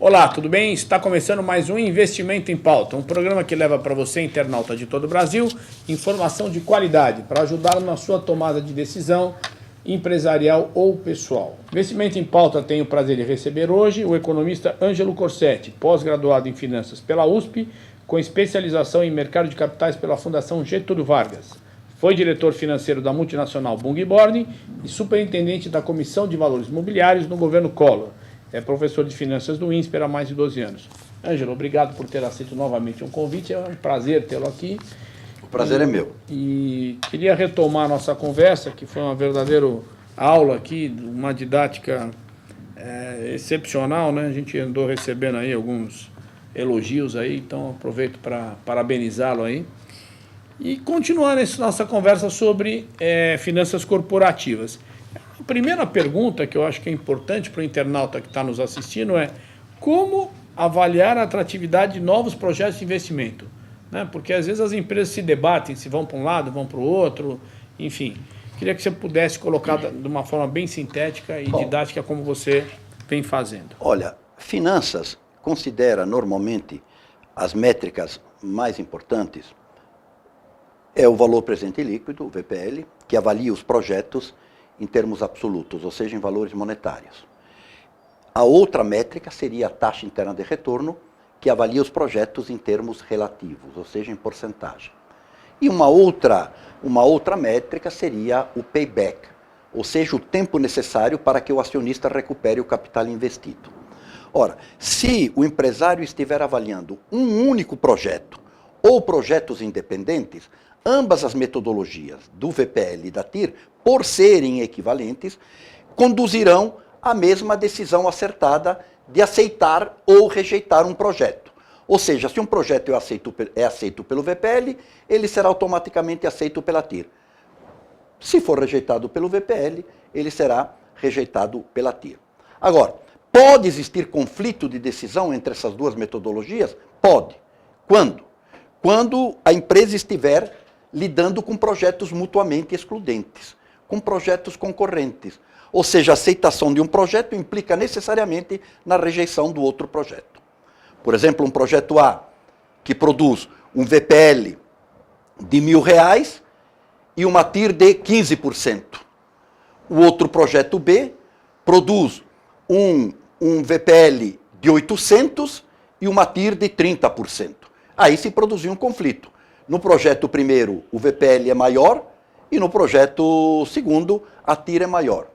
Olá, tudo bem? Está começando mais um Investimento em Pauta, um programa que leva para você, internauta de todo o Brasil, informação de qualidade para ajudá-lo na sua tomada de decisão empresarial ou pessoal. Investimento em Pauta tem o prazer de receber hoje o economista Ângelo Corsetti, pós-graduado em Finanças pela USP, com especialização em mercado de capitais pela Fundação Getúlio Vargas. Foi diretor financeiro da multinacional Bunge Borden e superintendente da Comissão de Valores Mobiliários no governo Collor. É professor de finanças do INSPER há mais de 12 anos. Ângelo, obrigado por ter aceito novamente um convite. É um prazer tê-lo aqui. O prazer é meu. E queria retomar nossa conversa, que foi uma verdadeira aula aqui, uma didática excepcional, né? A gente andou recebendo aí alguns elogios aí, então aproveito para parabenizá-lo aí. E continuar essa nossa conversa sobre finanças corporativas. A primeira pergunta que eu acho que é importante para o internauta que está nos assistindo é como avaliar a atratividade de novos projetos de investimento, né? Porque às vezes as empresas se debatem se vão para um lado, vão para o outro, enfim. Queria que você pudesse colocar de uma forma bem sintética e didática como você vem fazendo. Olha, finanças considera normalmente as métricas mais importantes é o valor presente líquido, o VPL, que avalia os projetos em termos absolutos, ou seja, em valores monetários. A outra métrica seria a taxa interna de retorno, que avalia os projetos em termos relativos, ou seja, em porcentagem. E uma outra métrica seria o payback, ou seja, o tempo necessário para que o acionista recupere o capital investido. Ora, se o empresário estiver avaliando um único projeto ou projetos independentes, ambas as metodologias do VPL e da TIR, por serem equivalentes, conduzirão à mesma decisão acertada de aceitar ou rejeitar um projeto. Ou seja, se um projeto é aceito pelo VPL, ele será automaticamente aceito pela TIR. Se for rejeitado pelo VPL, ele será rejeitado pela TIR. Agora, pode existir conflito de decisão entre essas duas metodologias? Pode. Quando? Quando a empresa estiver lidando com projetos mutuamente excludentes, com projetos concorrentes. Ou seja, a aceitação de um projeto implica necessariamente na rejeição do outro projeto. Por exemplo, um projeto A, que produz um VPL de R$ 1.000 e uma TIR de 15%. O outro projeto B produz um VPL de 800 e uma TIR de 30%. Aí se produziu um conflito. No projeto primeiro, o VPL é maior e no projeto segundo, a TIR é maior.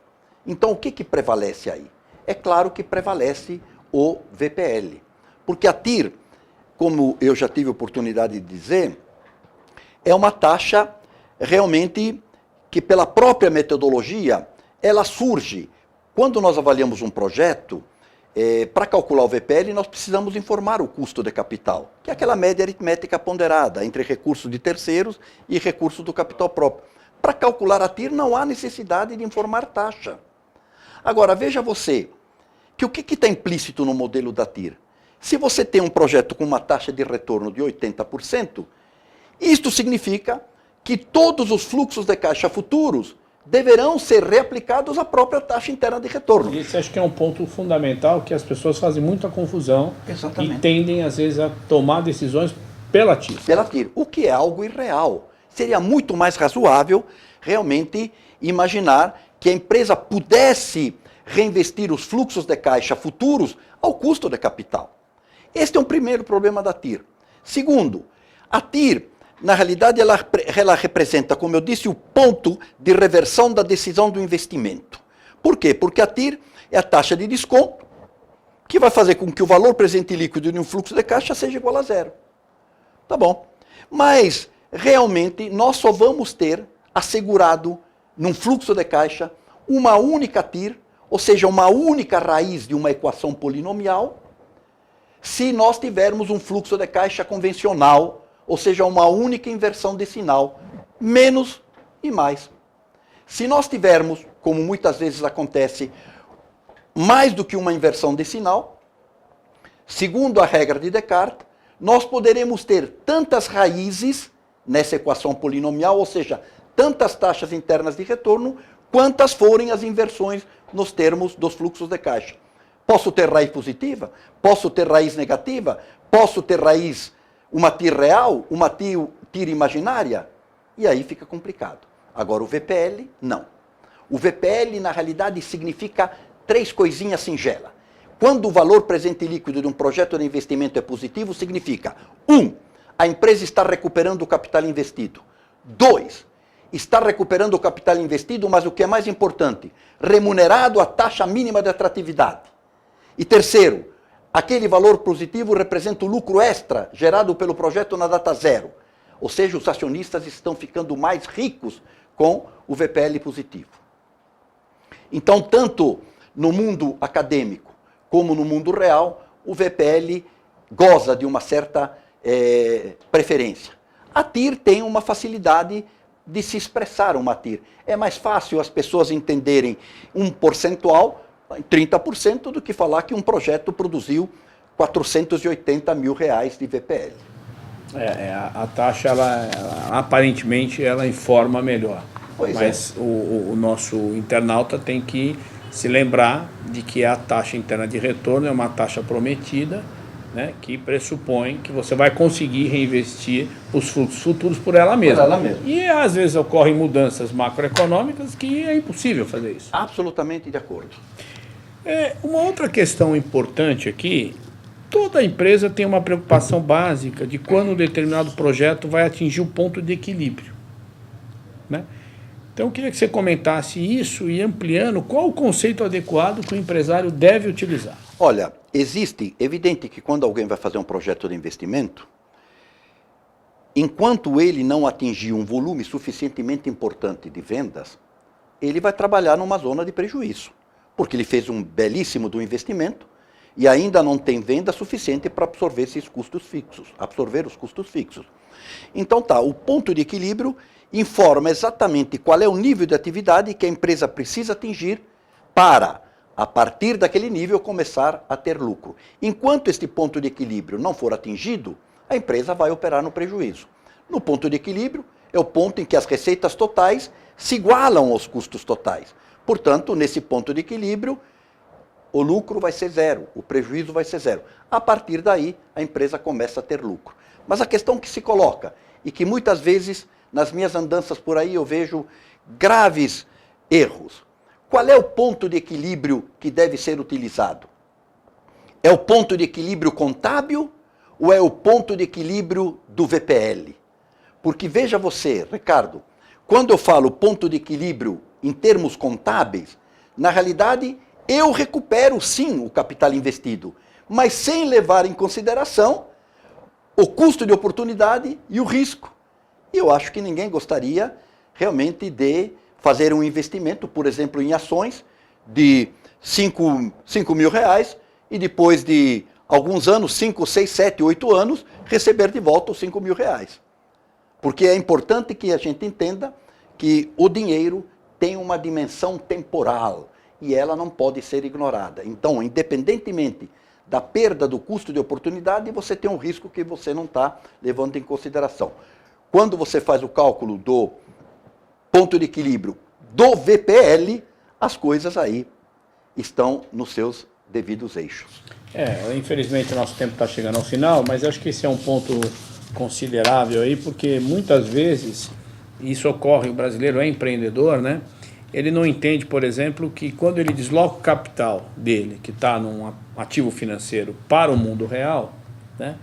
Então, o que prevalece aí? É claro que prevalece o VPL. Porque a TIR, como eu já tive oportunidade de dizer, é uma taxa realmente que, pela própria metodologia, ela surge. Quando nós avaliamos um projeto, para calcular o VPL, nós precisamos informar o custo de capital, que é aquela média aritmética ponderada entre recursos de terceiros e recursos do capital próprio. Para calcular a TIR, não há necessidade de informar taxa. Agora, veja você, que o que está implícito no modelo da TIR? Se você tem um projeto com uma taxa de retorno de 80%, isto significa que todos os fluxos de caixa futuros deverão ser reaplicados à própria taxa interna de retorno. Esse acho que é um ponto fundamental, que as pessoas fazem muita confusão. Exatamente. E tendem, às vezes, a tomar decisões pela TIR. Pela TIR, o que é algo irreal. Seria muito mais razoável, realmente, imaginar que a empresa pudesse reinvestir os fluxos de caixa futuros ao custo de capital. Este é um primeiro problema da TIR. Segundo, a TIR, na realidade, ela representa, como eu disse, o ponto de reversão da decisão do investimento. Por quê? Porque a TIR é a taxa de desconto que vai fazer com que o valor presente líquido de um fluxo de caixa seja igual a zero. Tá bom. Mas, realmente, nós só vamos ter assegurado, num fluxo de caixa, uma única TIR, ou seja, uma única raiz de uma equação polinomial, se nós tivermos um fluxo de caixa convencional, ou seja, uma única inversão de sinal, menos e mais. Se nós tivermos, como muitas vezes acontece, mais do que uma inversão de sinal, segundo a regra de Descartes, nós poderemos ter tantas raízes nessa equação polinomial, ou seja, tantas taxas internas de retorno, quantas forem as inversões nos termos dos fluxos de caixa. Posso ter raiz positiva? Posso ter raiz negativa? Posso ter raiz, uma TIR real, uma TIR imaginária? E aí fica complicado. Agora, o VPL, não. O VPL, na realidade, significa 3 coisinhas singelas. Quando o valor presente líquido de um projeto de investimento é positivo, significa 1. A empresa está recuperando o capital investido. 2. Está recuperando o capital investido, mas o que é mais importante, remunerado a taxa mínima de atratividade. E 3, aquele valor positivo representa o lucro extra gerado pelo projeto na data zero. Ou seja, os acionistas estão ficando mais ricos com o VPL positivo. Então, tanto no mundo acadêmico como no mundo real, o VPL goza de uma certa preferência. A TIR tem uma facilidade de se expressar uma TIR. É mais fácil as pessoas entenderem um percentual, 30%, do que falar que um projeto produziu 480 mil reais de VPL. A taxa, aparentemente, ela informa melhor. Mas o nosso internauta tem que se lembrar de que a taxa interna de retorno é uma taxa prometida, né, que pressupõe que você vai conseguir reinvestir os frutos futuros por ela mesma. E às vezes ocorrem mudanças macroeconômicas que é impossível fazer isso. Absolutamente de acordo. Uma outra questão importante aqui, toda empresa tem uma preocupação básica de quando um determinado projeto vai atingir o ponto de equilíbrio, né? Então eu queria que você comentasse isso e ampliando qual o conceito adequado que o empresário deve utilizar. Olha, evidente que quando alguém vai fazer um projeto de investimento, enquanto ele não atingir um volume suficientemente importante de vendas, ele vai trabalhar numa zona de prejuízo, porque ele fez um belíssimo do investimento e ainda não tem venda suficiente para absorver esses custos fixos, absorver os custos fixos. Então tá, o ponto de equilíbrio informa exatamente qual é o nível de atividade que a empresa precisa atingir para, a partir daquele nível, começar a ter lucro. Enquanto este ponto de equilíbrio não for atingido, a empresa vai operar no prejuízo. No ponto de equilíbrio é o ponto em que as receitas totais se igualam aos custos totais. Portanto, nesse ponto de equilíbrio, o lucro vai ser zero, o prejuízo vai ser zero. A partir daí, a empresa começa a ter lucro. Mas a questão que se coloca, e que muitas vezes nas minhas andanças por aí eu vejo graves erros. Qual é o ponto de equilíbrio que deve ser utilizado? É o ponto de equilíbrio contábil ou é o ponto de equilíbrio do VPL? Porque veja você, Ricardo, quando eu falo ponto de equilíbrio em termos contábeis, na realidade eu recupero sim o capital investido, mas sem levar em consideração o custo de oportunidade e o risco. E eu acho que ninguém gostaria realmente de fazer um investimento, por exemplo, em ações de 5 mil reais e depois de alguns anos, 5, 6, 7, 8 anos, receber de volta os 5 mil reais. Porque é importante que a gente entenda que o dinheiro tem uma dimensão temporal e ela não pode ser ignorada. Então, independentemente da perda do custo de oportunidade, você tem um risco que você não está levando em consideração. Quando você faz o cálculo do ponto de equilíbrio do VPL, as coisas aí estão nos seus devidos eixos. Infelizmente o nosso tempo está chegando ao final, mas acho que esse é um ponto considerável aí, porque muitas vezes isso ocorre, o brasileiro é empreendedor, né? Ele não entende, por exemplo, que quando ele desloca o capital dele, que está num ativo financeiro, para o mundo real, né?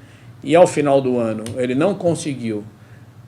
E ao final do ano ele não conseguiu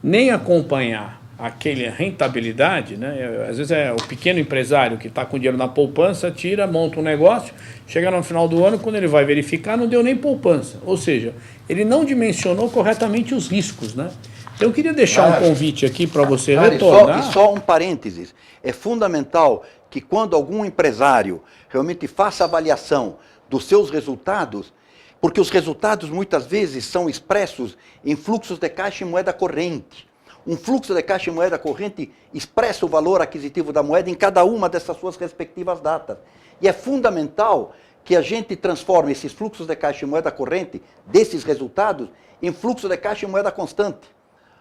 nem acompanhar aquela rentabilidade, né? Às vezes é o pequeno empresário que está com dinheiro na poupança, tira, monta um negócio, chega no final do ano, quando ele vai verificar, não deu nem poupança. Ou seja, ele não dimensionou corretamente os riscos, né? Eu queria deixar um convite aqui para você retornar. E só um parênteses. É fundamental que quando algum empresário realmente faça avaliação dos seus resultados, porque os resultados muitas vezes são expressos em fluxos de caixa e moeda corrente. Um fluxo de caixa e moeda corrente expressa o valor aquisitivo da moeda em cada uma dessas suas respectivas datas. E é fundamental que a gente transforme esses fluxos de caixa e moeda corrente, desses resultados, em fluxo de caixa e moeda constante.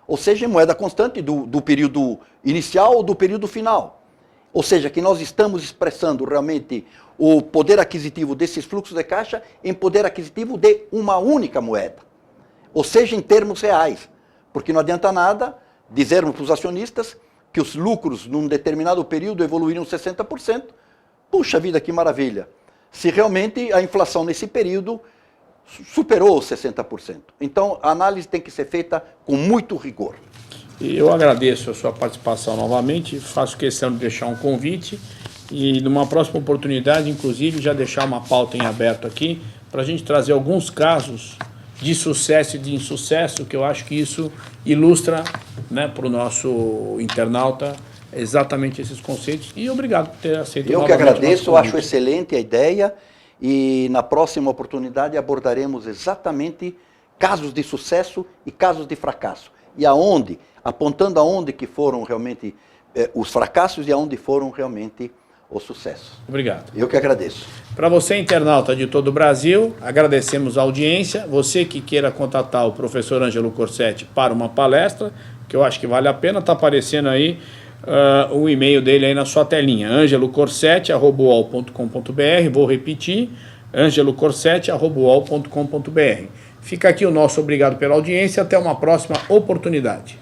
Ou seja, em moeda constante do período inicial ou do período final. Ou seja, que nós estamos expressando realmente o poder aquisitivo desses fluxos de caixa em poder aquisitivo de uma única moeda. Ou seja, em termos reais. Porque não adianta nada dizermos para os acionistas que os lucros num determinado período evoluíram 60%. Puxa vida, que maravilha. Se realmente a inflação nesse período superou os 60%. Então, a análise tem que ser feita com muito rigor. Eu agradeço a sua participação novamente, faço questão de deixar um convite e, numa próxima oportunidade, inclusive, já deixar uma pauta em aberto aqui para a gente trazer alguns casos de sucesso e de insucesso, que eu acho que isso ilustra, né, para o nosso internauta exatamente esses conceitos. E obrigado por ter aceito. Eu que agradeço, eu acho excelente a ideia e na próxima oportunidade abordaremos exatamente casos de sucesso e casos de fracasso. E aonde, apontando aonde que foram realmente os fracassos e aonde foram realmente os sucessos. Obrigado. Eu que agradeço. Para você, internauta de todo o Brasil, agradecemos a audiência. Você que queira contatar o professor Ângelo Corsetti para uma palestra, que eu acho que vale a pena, está aparecendo aí o e-mail dele aí na sua telinha, angelocorsetti@uol.com.br. Vou repetir, angelocorsetti@uol.com.br. Fica aqui o nosso obrigado pela audiência. Até uma próxima oportunidade.